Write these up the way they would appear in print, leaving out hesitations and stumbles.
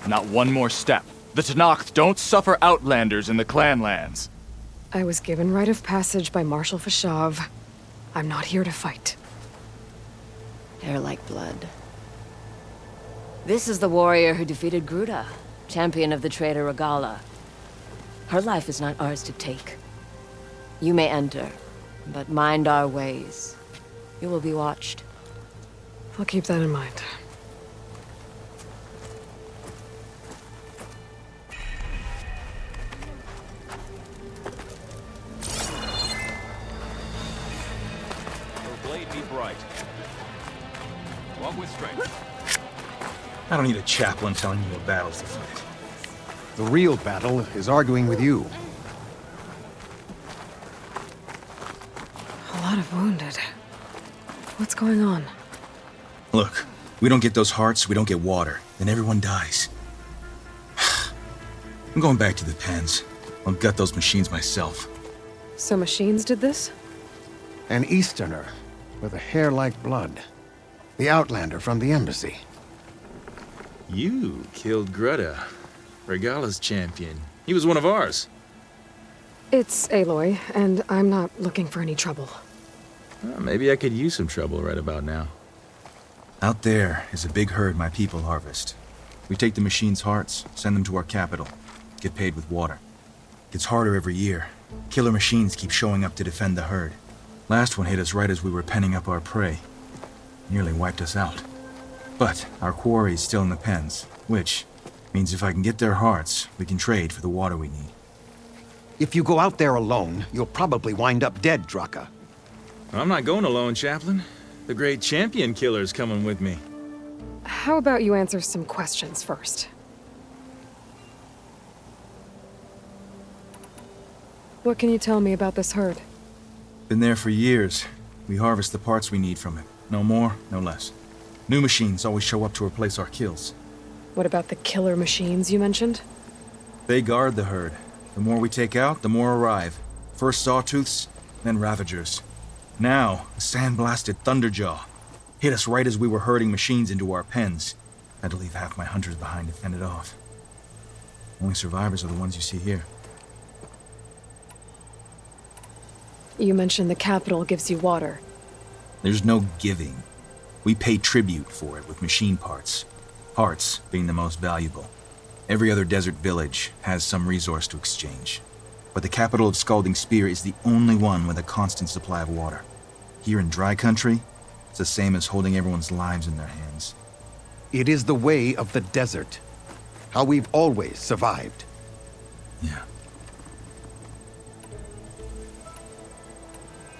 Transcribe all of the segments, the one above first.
Not one more step. The Tenakth don't suffer outlanders in the clanlands. I was given rite of passage by Marshal Fashav. I'm not here to fight. Hair like blood. This is the warrior who defeated Gruda, champion of the traitor Regala. Her life is not ours to take. You may enter, but mind our ways. You will be watched. I'll keep that in mind. Blade be bright. Walk with strength. I don't need a chaplain telling you what battles to fight. The real battle is arguing with you. A lot of wounded. What's going on? Look, we don't get those hearts, we don't get water, then everyone dies. I'm going back to the pens. I'll gut those machines myself. So machines did this? An Easterner with a hair like blood. The Outlander from the embassy. You killed Greta, Regala's champion. He was one of ours. It's Aloy, and I'm not looking for any trouble. Well, maybe I could use some trouble right about now. Out there is a big herd my people harvest. We take the machines' hearts, send them to our capital, get paid with water. Gets harder every year. Killer machines keep showing up to defend the herd. Last one hit us right as we were penning up our prey. Nearly wiped us out. But our quarry is still in the pens, which means if I can get their hearts, we can trade for the water we need. If you go out there alone, you'll probably wind up dead, Draka. I'm not going alone, Chaplain. The great champion killer's coming with me. How about you answer some questions first? What can you tell me about this herd? Been there for years. We harvest the parts we need from it. No more, no less. New machines always show up to replace our kills. What about the killer machines you mentioned? They guard the herd. The more we take out, the more arrive. First sawtooths, then ravagers. Now, a sand-blasted thunderjaw. Hit us right as we were herding machines into our pens. Had to leave half my hunters behind to fend it off. Only survivors are the ones you see here. You mentioned the capital gives you water. There's no giving. We pay tribute for it with machine parts. Parts being the most valuable. Every other desert village has some resource to exchange. But the capital of Scalding Spear is the only one with a constant supply of water. Here in dry country, it's the same as holding everyone's lives in their hands. It is the way of the desert. How we've always survived. Yeah.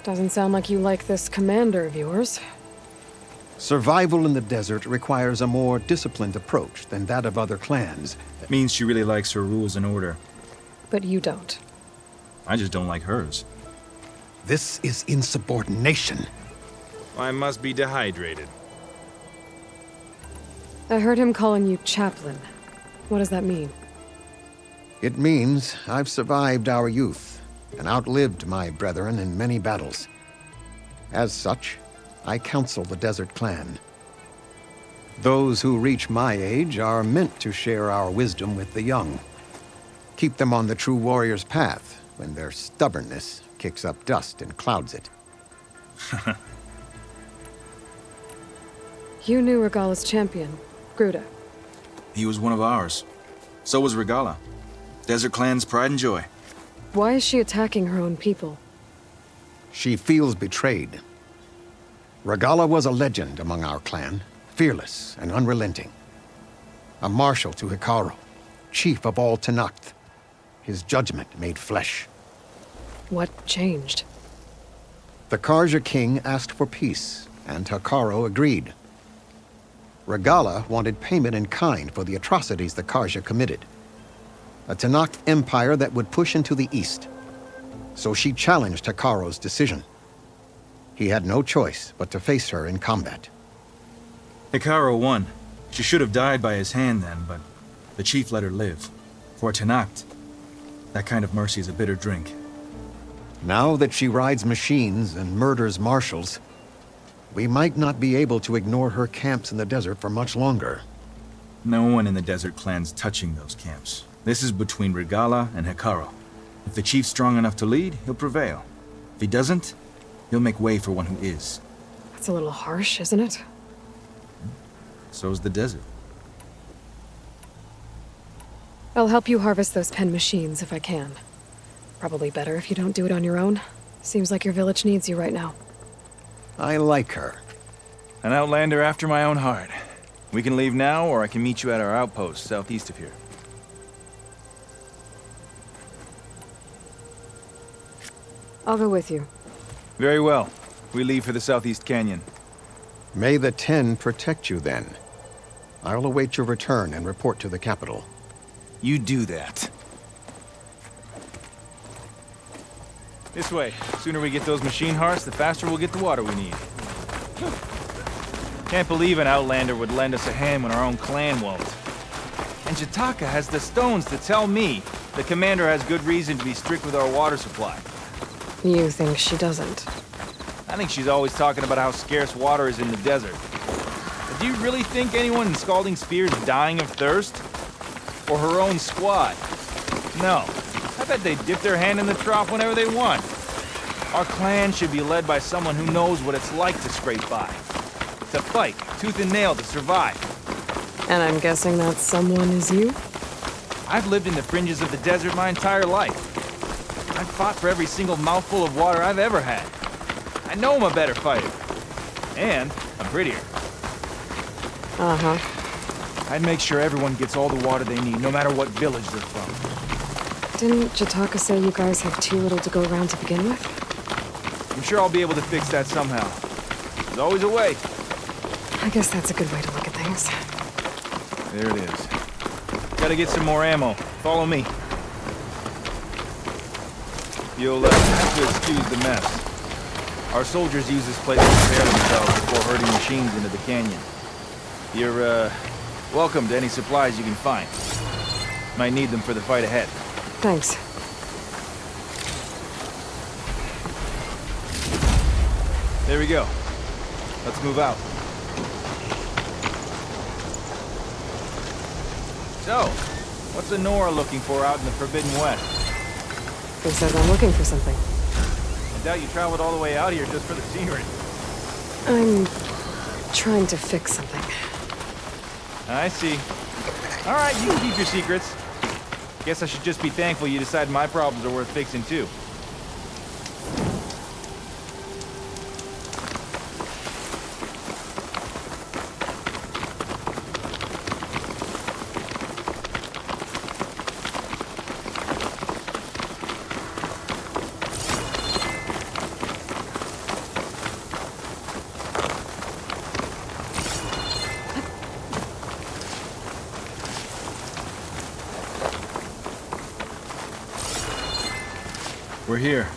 Doesn't sound like you like this commander of yours. Survival in the desert requires a more disciplined approach than that of other clans. That means she really likes her rules and order. But you don't. I just don't like hers. This is insubordination. I must be dehydrated. I heard him calling you chaplain. What does that mean? It means I've survived our youth and outlived my brethren in many battles. As such, I counsel the Desert Clan. Those who reach my age are meant to share our wisdom with the young. Keep them on the true warrior's path when their stubbornness kicks up dust and clouds it. You knew Regala's champion, Gruda. He was one of ours. So was Regala. Desert Clan's pride and joy. Why is she attacking her own people? She feels betrayed. Regala was a legend among our clan, fearless and unrelenting. A marshal to Hikaru, chief of all Tenakth. His judgment made flesh. What changed? The Karja king asked for peace, and Hikaru agreed. Regala wanted payment in kind for the atrocities the Karja committed. A Tenakth empire that would push into the east. So she challenged Hikaru's decision. He had no choice but to face her in combat. Hikaru won. She should have died by his hand then, but the chief let her live. For Tenakth, that kind of mercy is a bitter drink. Now that she rides machines and murders marshals, we might not be able to ignore her camps in the desert for much longer. No one in the Desert Clan's touching those camps. This is between Regala and Hekarro. If the chief's strong enough to lead, he'll prevail. If he doesn't, he'll make way for one who is. That's a little harsh, isn't it? So's the desert. I'll help you harvest those pen machines if I can. Probably better if you don't do it on your own. Seems like your village needs you right now. I like her. An outlander after my own heart. We can leave now, or I can meet you at our outpost southeast of here. I'll go with you. Very well. We leave for the Southeast Canyon. May the Ten protect you then. I'll await your return and report to the capital. You do that. This way. The sooner we get those machine hearts, the faster we'll get the water we need. Can't believe an outlander would lend us a hand when our own clan won't. And Jataka has the stones to tell me the commander has good reason to be strict with our water supply. You think she doesn't? I think she's always talking about how scarce water is in the desert. But do you really think anyone in Scalding Spear's dying of thirst? Or her own squad? No. I bet they dip their hand in the trough whenever they want. Our clan should be led by someone who knows what it's like to scrape by. To fight, tooth and nail to survive. And I'm guessing that someone is you? I've lived in the fringes of the desert my entire life. I've fought for every single mouthful of water I've ever had. I know I'm a better fighter. And I'm prettier. Uh-huh. I'd make sure everyone gets all the water they need, no matter what village they're from. Didn't Jataka say you guys have too little to go around to begin with? I'm sure I'll be able to fix that somehow. There's always a way. I guess that's a good way to look at things. There it is. Gotta get some more ammo. Follow me. You'll have to excuse the mess. Our soldiers use this place to prepare themselves before herding machines into the canyon. You're, welcome to any supplies you can find. Might need them for the fight ahead. Thanks. There we go. Let's move out. So, what's the Nora looking for out in the Forbidden West? Who says I'm looking for something? I doubt you traveled all the way out here just for the scenery. I'm trying to fix something. I see. All right, you can keep your secrets. Guess I should just be thankful you decide my problems are worth fixing too. We're here.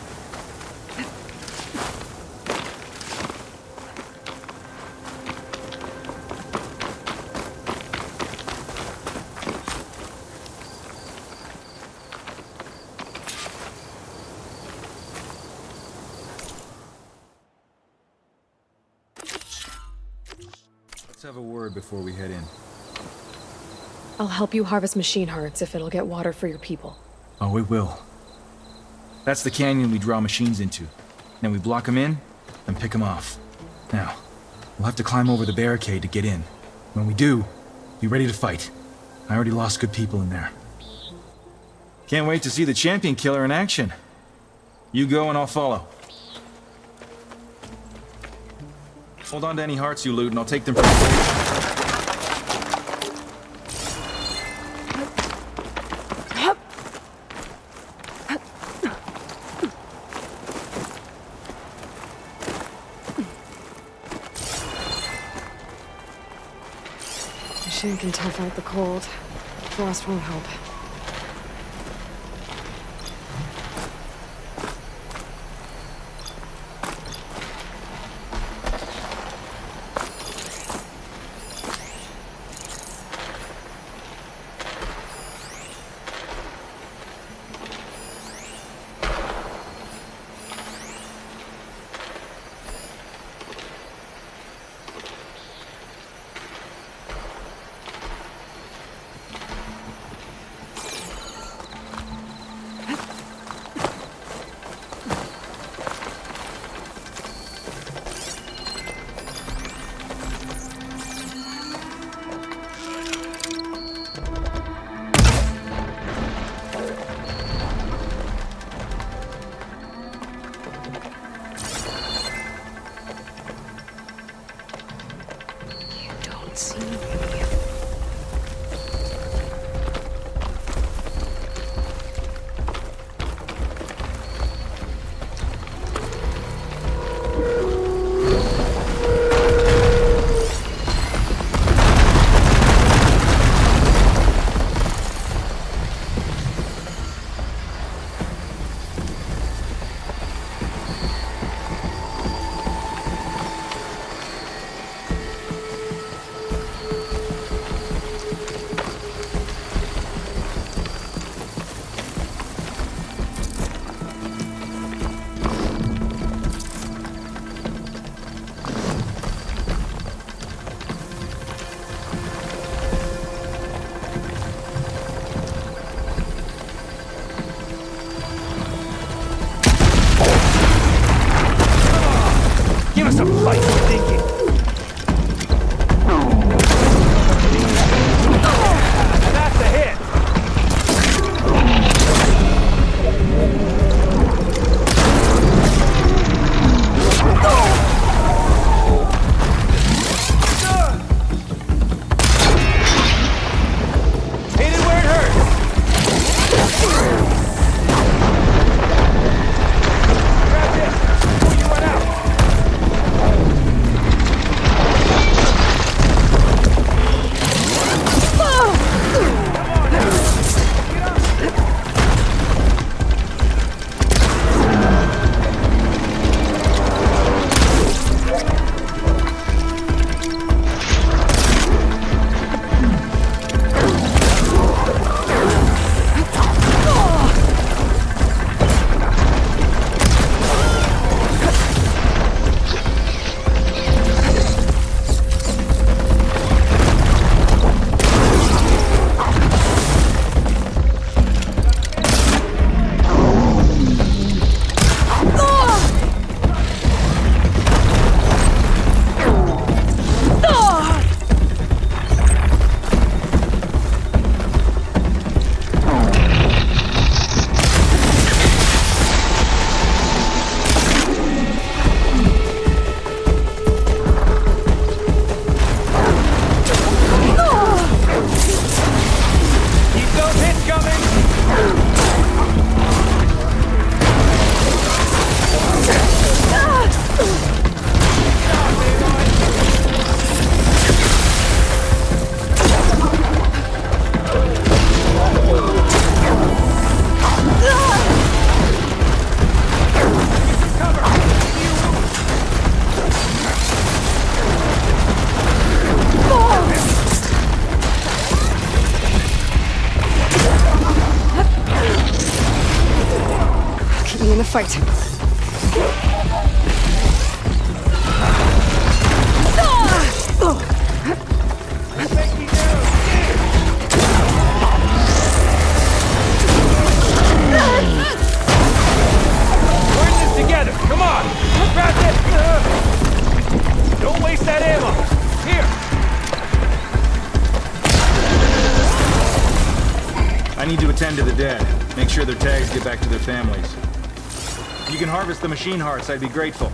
Let's have a word before we head in. I'll help you harvest machine hearts if it'll get water for your people. Oh, it will. That's the canyon we draw machines into. Then we block them in, and pick them off. Now, we'll have to climb over the barricade to get in. When we do, be ready to fight. I already lost good people in there. Can't wait to see the champion killer in action. You go and I'll follow. Hold on to any hearts you loot and I'll take them from you. Machine can tough out the cold. Frost won't help. see. Give us a fight, we're thinking. That's a hit. Hit it where it hurts. Grab this before you run out. Keep me in the fight. We're in this together. Come on. Grab this. Don't waste that ammo. Here. I need to attend to the dead. Make sure their tags get back to their families. If you can harvest the machine hearts, I'd be grateful.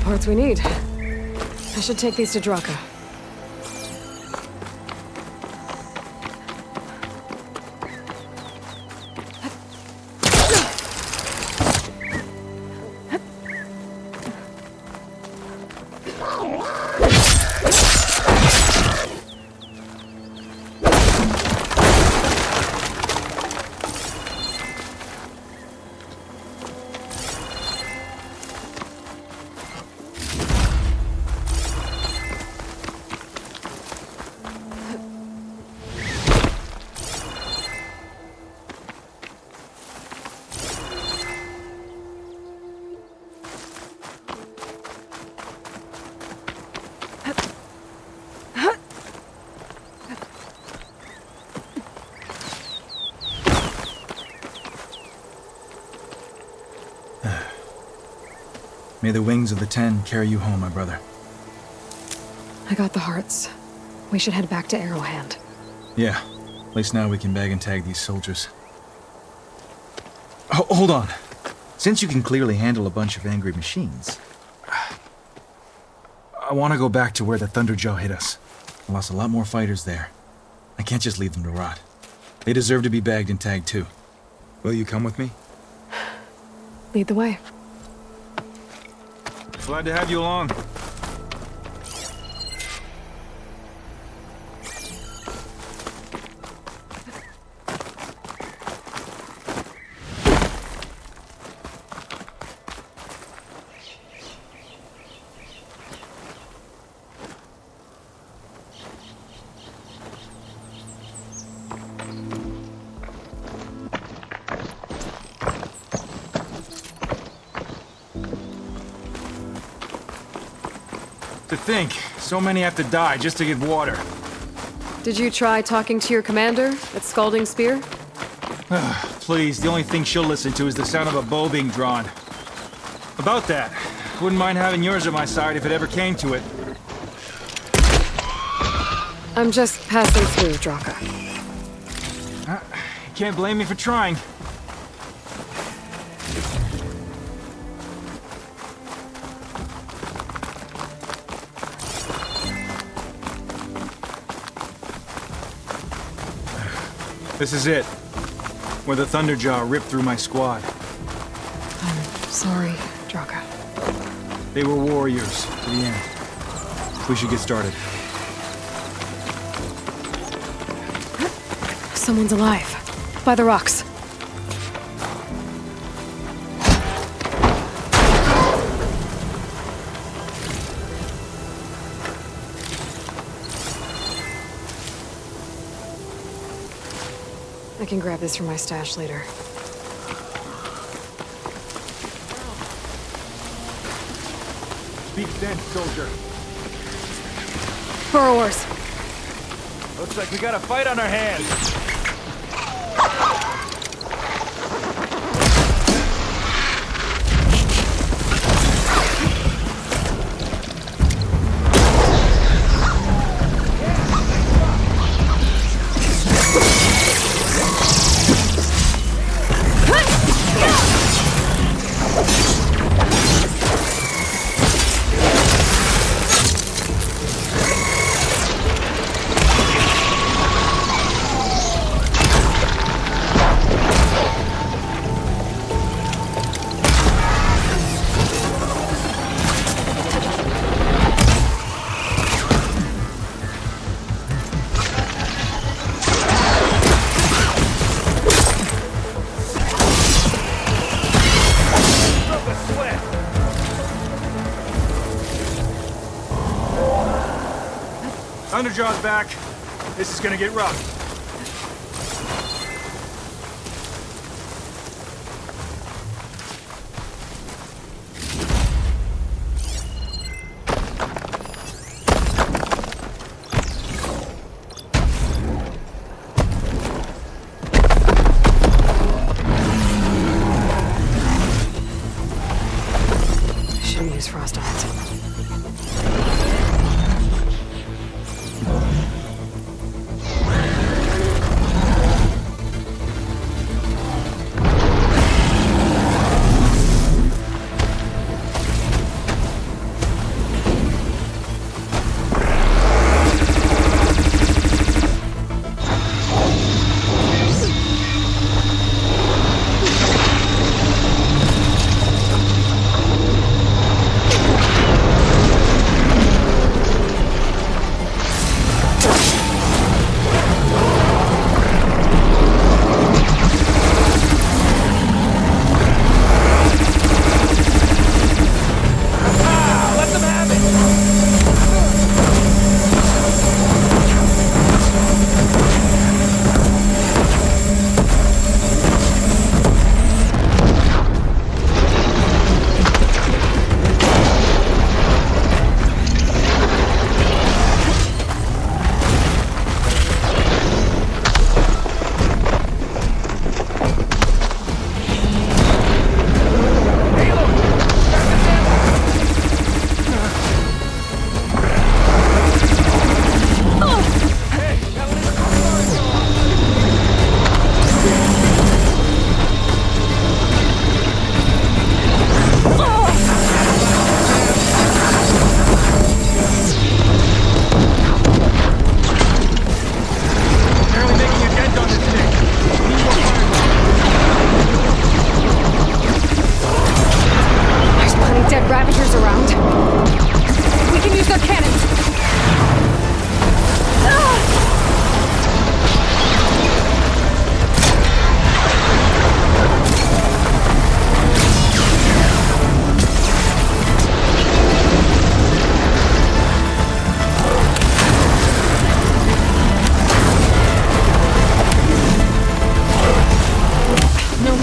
parts we need. I should take these to Draka. May the wings of the Ten carry you home, my brother. I got the hearts. We should head back to Arrowhand. Yeah. At least now we can bag and tag these soldiers. Hold on. Since you can clearly handle a bunch of angry machines, I want to go back to where the Thunderjaw hit us. I lost a lot more fighters there. I can't just leave them to rot. They deserve to be bagged and tagged too. Will you come with me? Lead the way. Glad to have you along. To think, so many have to die just to get water. Did you try talking to your commander at Scalding Spear? Please, the only thing she'll listen to is the sound of a bow being drawn. About that, wouldn't mind having yours at my side if it ever came to it. I'm just passing through, Draka. You can't blame me for trying. This is it. Where the Thunderjaw ripped through my squad. I'm sorry, Draka. They were warriors to the end. We should get started. Someone's alive. By the rocks. I can grab this from my stash later. Speak then, soldier. Burrowers! Looks like we got a fight on our hands. Thunderjaw's back. This is gonna get rough. Shouldn't use frost on it.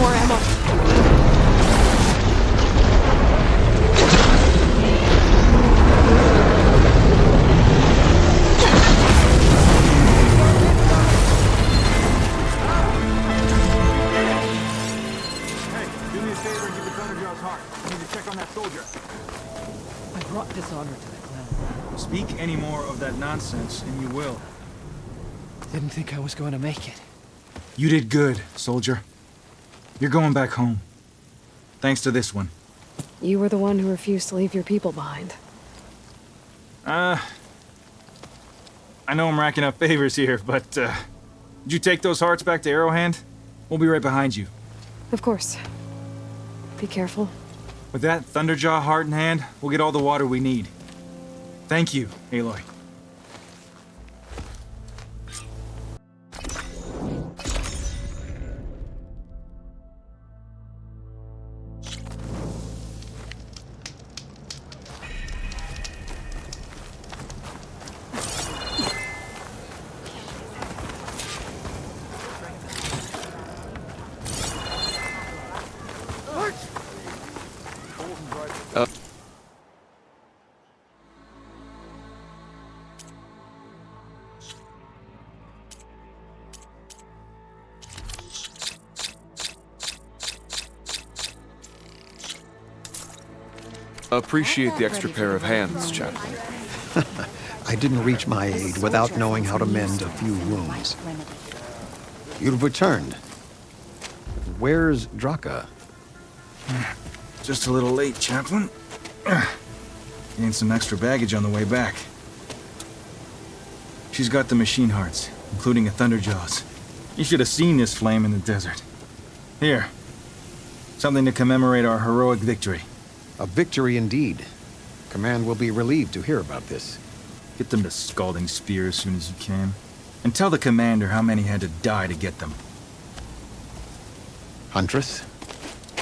more ammo. Hey, do me a favor and give the Thunderjaw's heart. I need to check on that soldier. I brought dishonor to the clan. Speak any more of that nonsense, and you will. Didn't think I was going to make it. You did good, soldier. You're going back home. Thanks to this one. You were the one who refused to leave your people behind. I know I'm racking up favors here, but, did you take those hearts back to Arrowhand? We'll be right behind you. Of course. Be careful. With that Thunderjaw heart in hand, we'll get all the water we need. Thank you, Aloy. Appreciate the extra pair of hands, Chaplain. I didn't reach my aid without knowing how to mend a few wounds. You've returned. Where's Draka? Just a little late, Chaplain. Gained some extra baggage on the way back. She's got the machine hearts, including a Thunderjaws. You should have seen this flame in the desert. Here. Something to commemorate our heroic victory. A victory indeed. Command will be relieved to hear about this. Get them to Scalding Spear as soon as you can. And tell the commander how many had to die to get them. Huntress,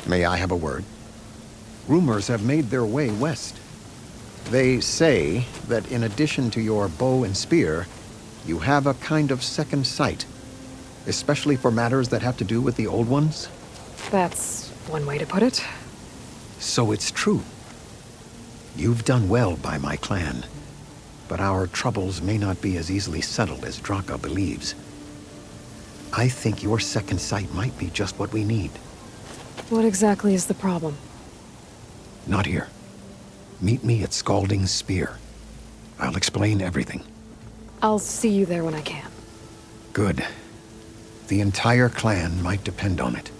may I have a word? Rumors have made their way west. They say that in addition to your bow and spear, you have a kind of second sight, especially for matters that have to do with the old ones. That's one way to put it. So it's true. You've done well by my clan, but our troubles may not be as easily settled as Draka believes. I think your second sight might be just what we need. What exactly is the problem? Not here. Meet me at Scalding Spear. I'll explain everything. I'll see you there when I can. Good. The entire clan might depend on it.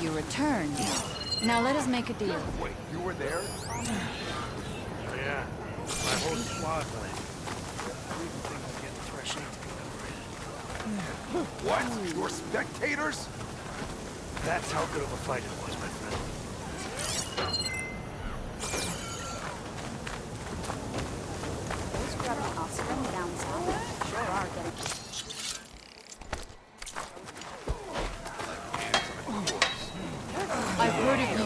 You returned. Now let us make a deal. Wait, you were there? Yeah, my whole squad went. What? You're spectators? That's how good of a fight it was, my friend. Those grubby offspring down south sure are getting... I've heard of you.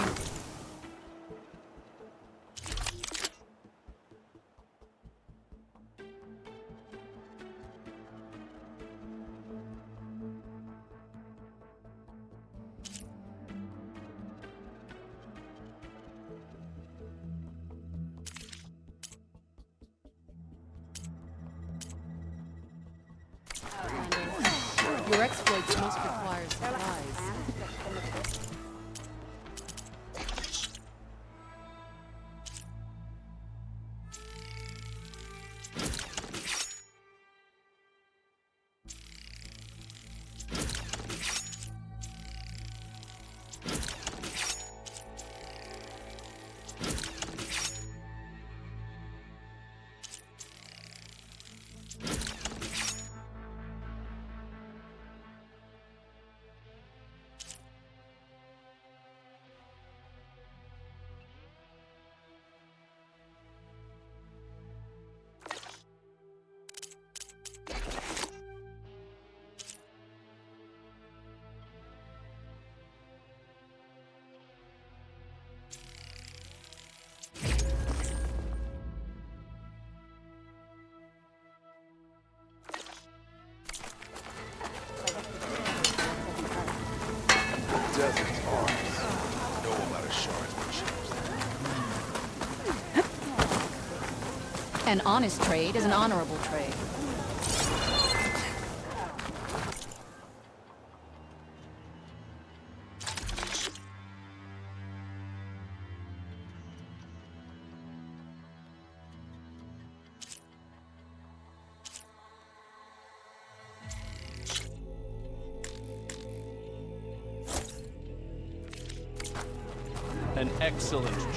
Your exploits must require supplies. An honest trade is an honorable trade. An excellent choice.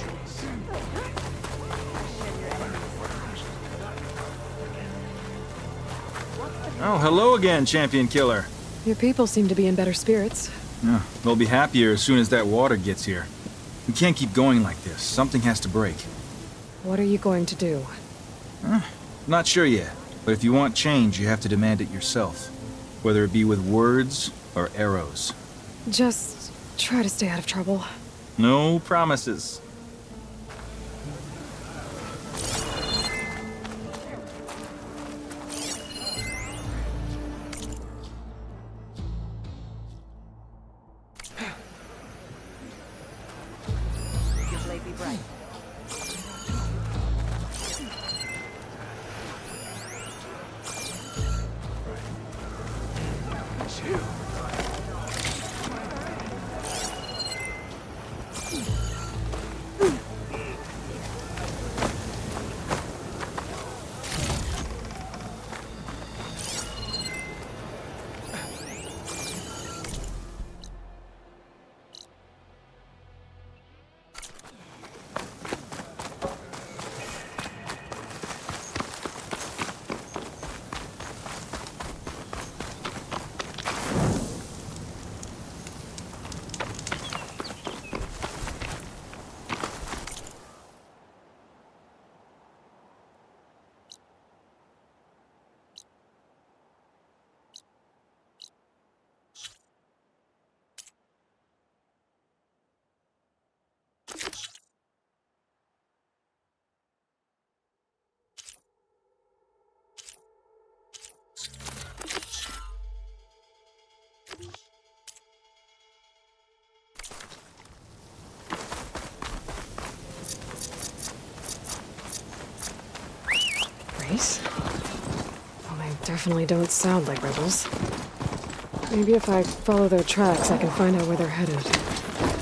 Oh, hello again, Champion Killer. Your people seem to be in better spirits. Yeah, they'll be happier as soon as that water gets here. We can't keep going like this. Something has to break. What are you going to do? Not sure yet, but if you want change, you have to demand it yourself. Whether it be with words or arrows. Just try to stay out of trouble. No promises. Your blade be bright. It's you. Race? Well, they definitely don't sound like rebels. Maybe if I follow their tracks, I can find out where they're headed.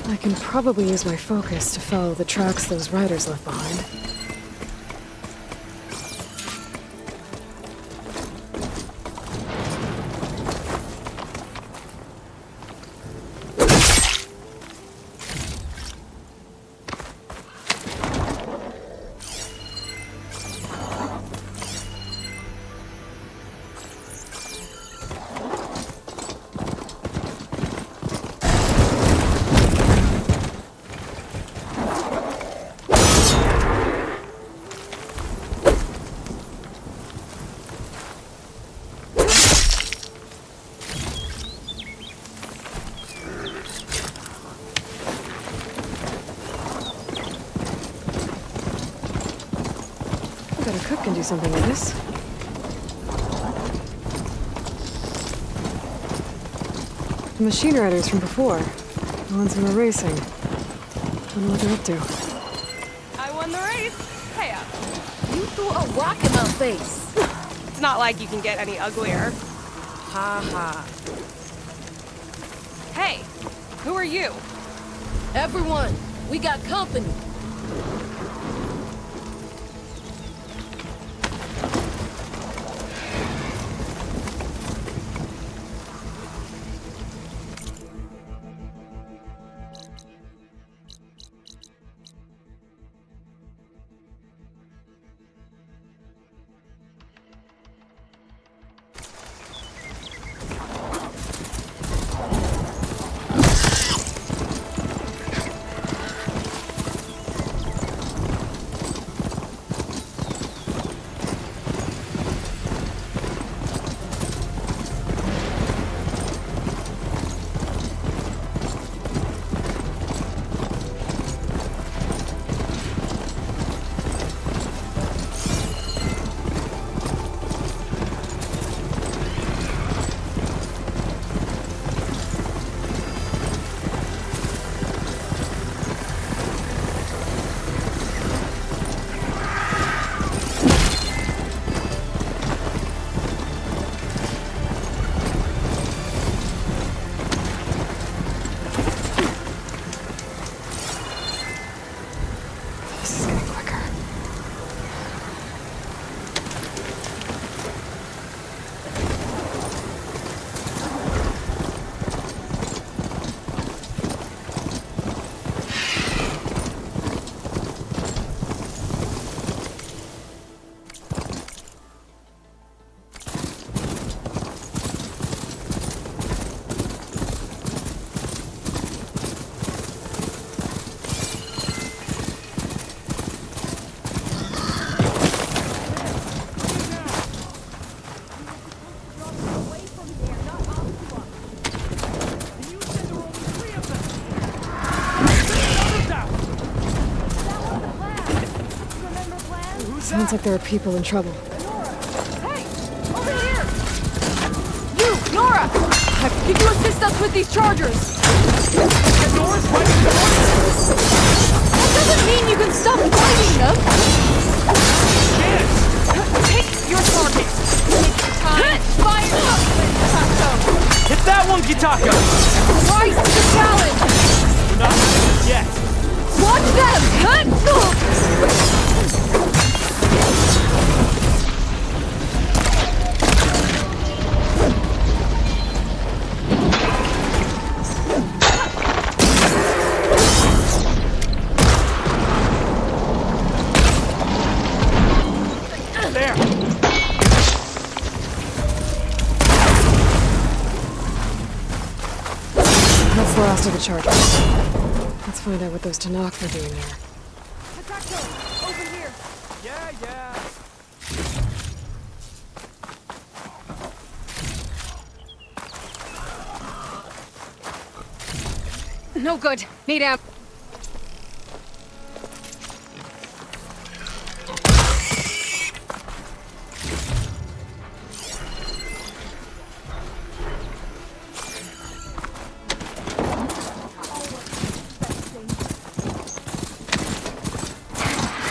I can probably use my focus to follow the tracks those riders left behind. I bet a cook can do something with this. The machine riders from before. The ones who were racing. Wonder what they're up to. I won the race. Hey up. You threw a rock in my face. It's not like you can get any uglier. Ha ha. Hey, who are you? Everyone, we got company. Sounds like there are people in trouble. Hey! Over here! You, Nora! Can you assist us with these chargers? Nora's right in the way. That doesn't mean you can stop fighting them! Yes! Pick your target! Take time, fire up! Hit that one, Kitaka! Rise to the challenge! We're not finished yet. Watch them! There! That's the last of the chargers. Let's find out what those Tanakh are doing there. Hatako, over here! Yeah. No good. Need amp.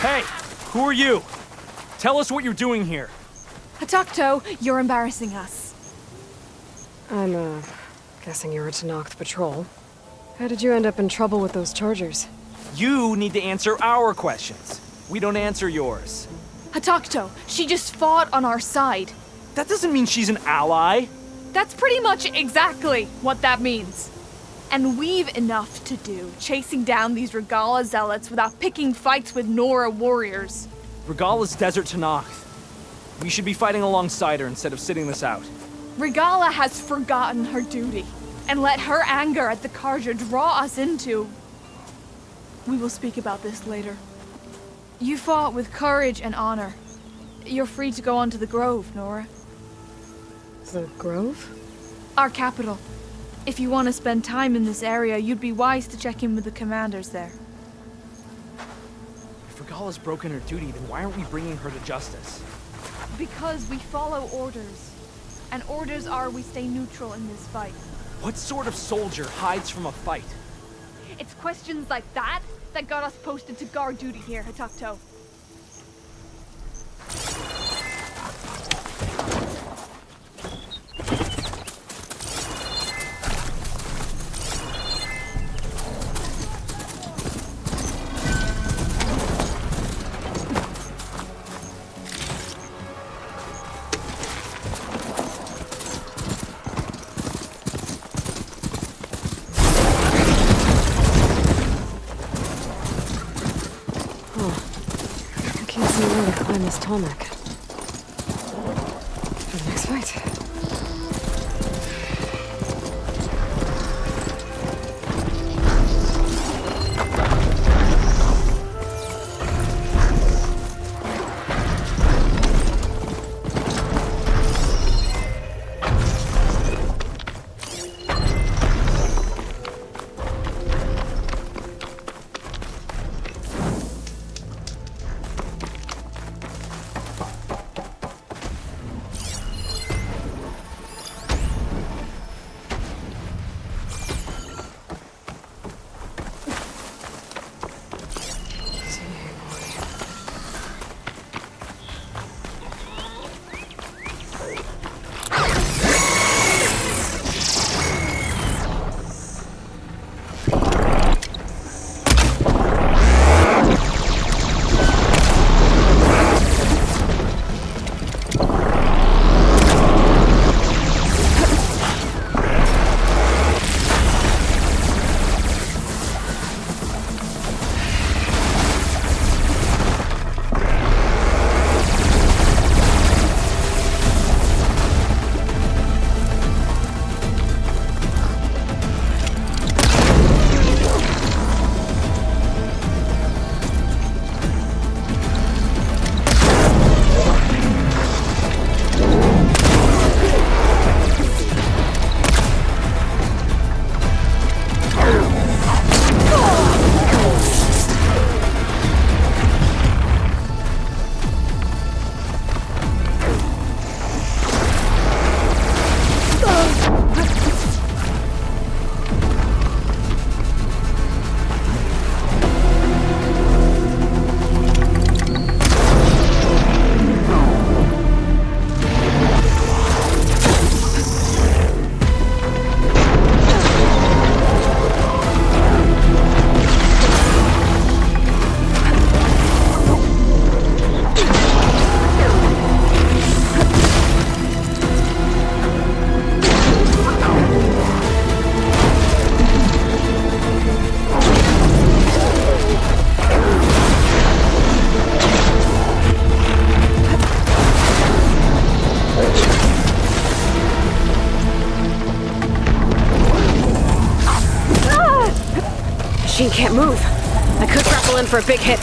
Hey, who are you? Tell us what you're doing here. Hatakto, you're embarrassing us. I'm, guessing you're a Tanakh patrol. How did you end up in trouble with those chargers? You need to answer our questions. We don't answer yours. Hatakto, she just fought on our side. That doesn't mean she's an ally. That's pretty much exactly what that means. And we've enough to do chasing down these Regala zealots without picking fights with Nora warriors. Regala's Desert Tanakh. We should be fighting alongside her instead of sitting this out. Regala has forgotten her duty and let her anger at the Karja draw us into... We will speak about this later. You fought with courage and honor. You're free to go on to the Grove, Nora. The Grove? Our capital. If you want to spend time in this area, you'd be wise to check in with the commanders there. If Regala's broken her duty, then why aren't we bringing her to justice? Because we follow orders. And orders are we stay neutral in this fight. What sort of soldier hides from a fight? It's questions like that that got us posted to guard duty here, Hatakto. Climb this tarmac. For the next fight. can't move. I could grapple in for a big hit.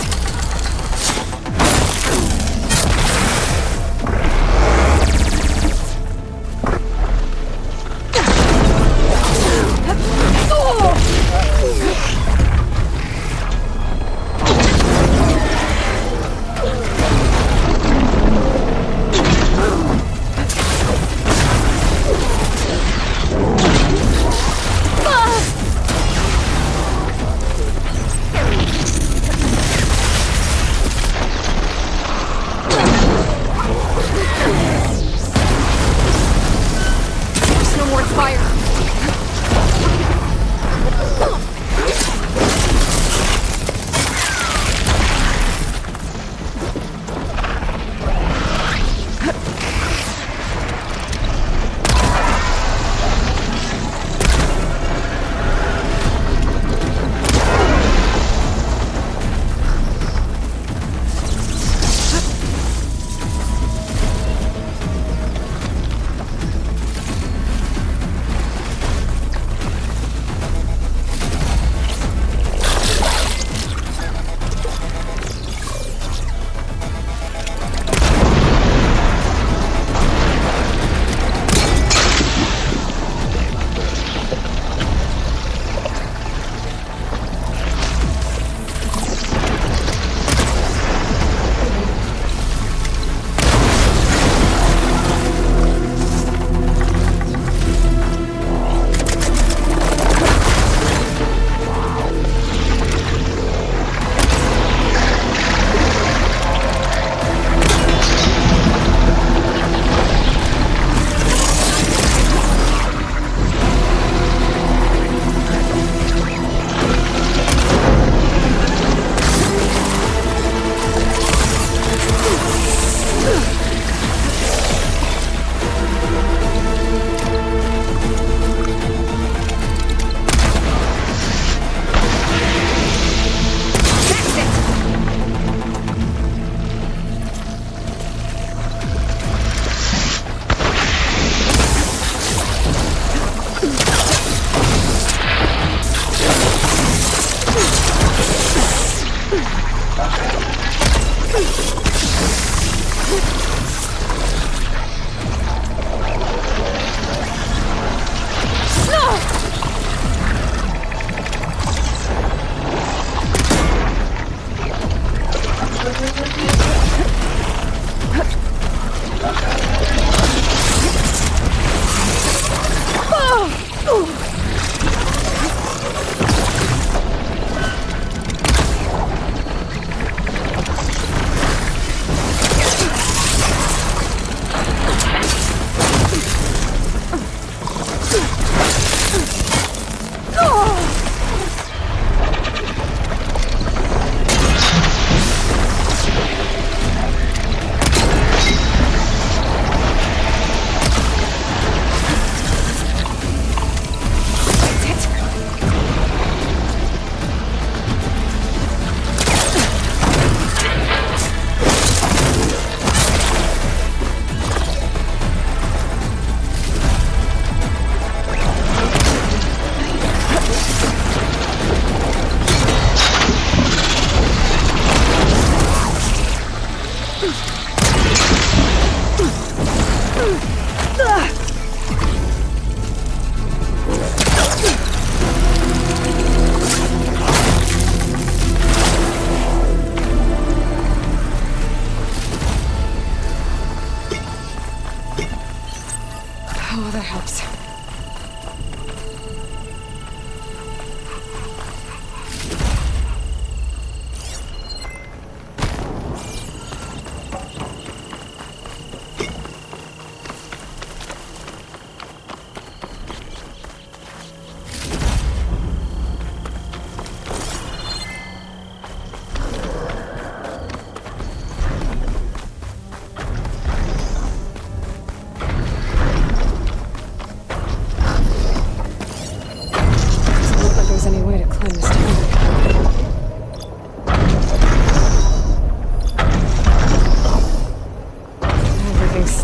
Oh, that helps.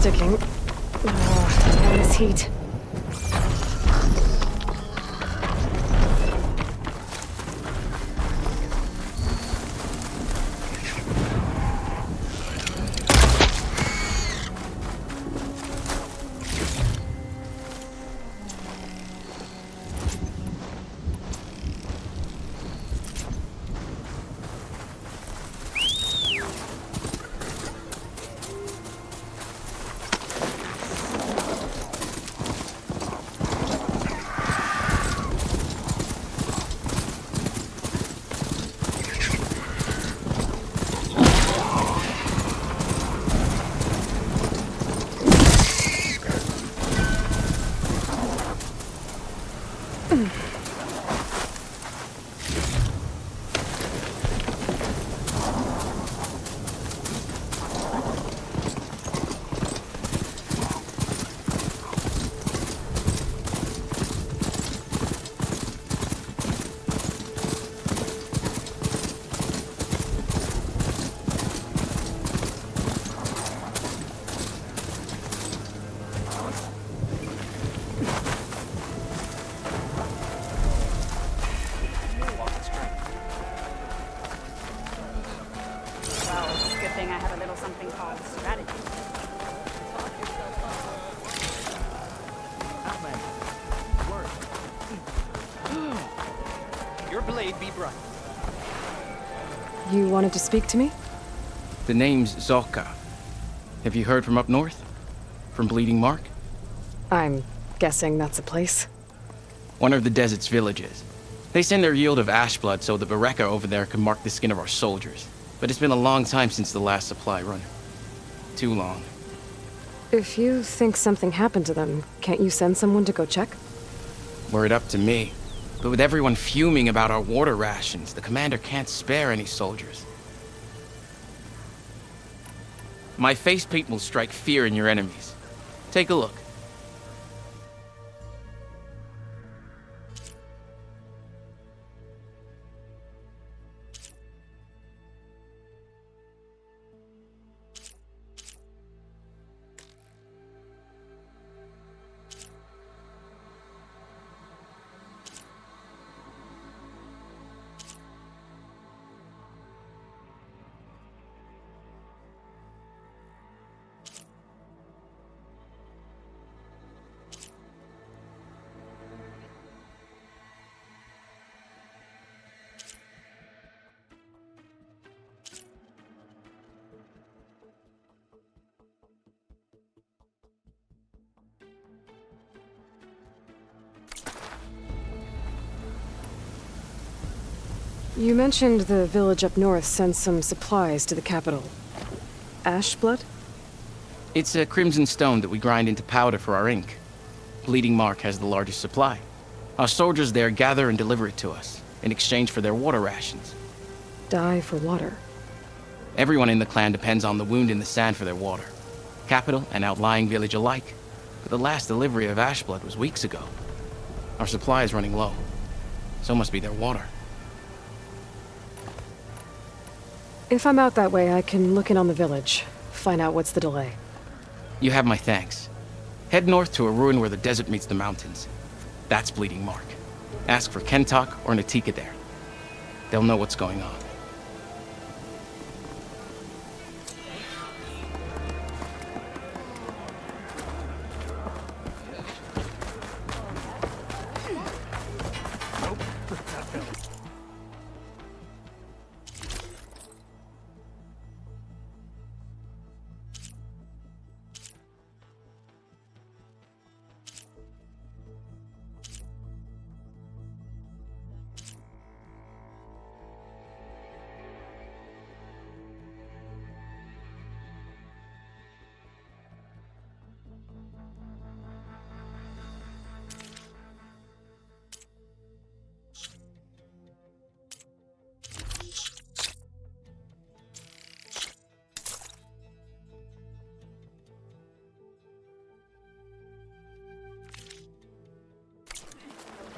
Sticking. Damn this heat. handle something called strategy. Your blade be bright. You wanted to speak to me? The name's Zolka. Have you heard from up north? From Bleeding Mark? I'm guessing that's a place. One of the desert's villages. They send their yield of ash blood so the Bereka over there can mark the skin of our soldiers. But it's been a long time since the last supply run. Too long. If you think something happened to them, can't you send someone to go check? Were it up to me. But with everyone fuming about our water rations, the commander can't spare any soldiers. My face paint will strike fear in your enemies. Take a look. You mentioned the village up north sends some supplies to the capital. Ash blood? It's a crimson stone that we grind into powder for our ink. Bleeding Mark has the largest supply. Our soldiers there gather and deliver it to us, in exchange for their water rations. Die for water. Everyone in the clan depends on the wound in the sand for their water. Capital and outlying village alike. But the last delivery of ash blood was weeks ago. Our supply is running low. So must be their water. If I'm out that way, I can look in on the village, find out what's the delay. You have my thanks. Head north to a ruin where the desert meets the mountains. That's Bleeding Mark. Ask for Kentok or Natika there. They'll know what's going on.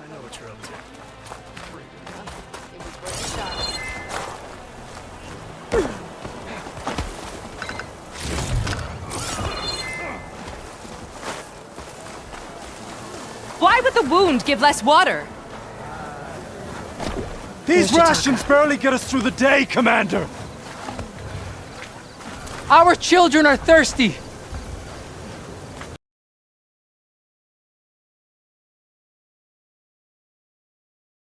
I know what you're up to. Why would the wound give less water? These rations barely get us through the day, Commander! Our children are thirsty!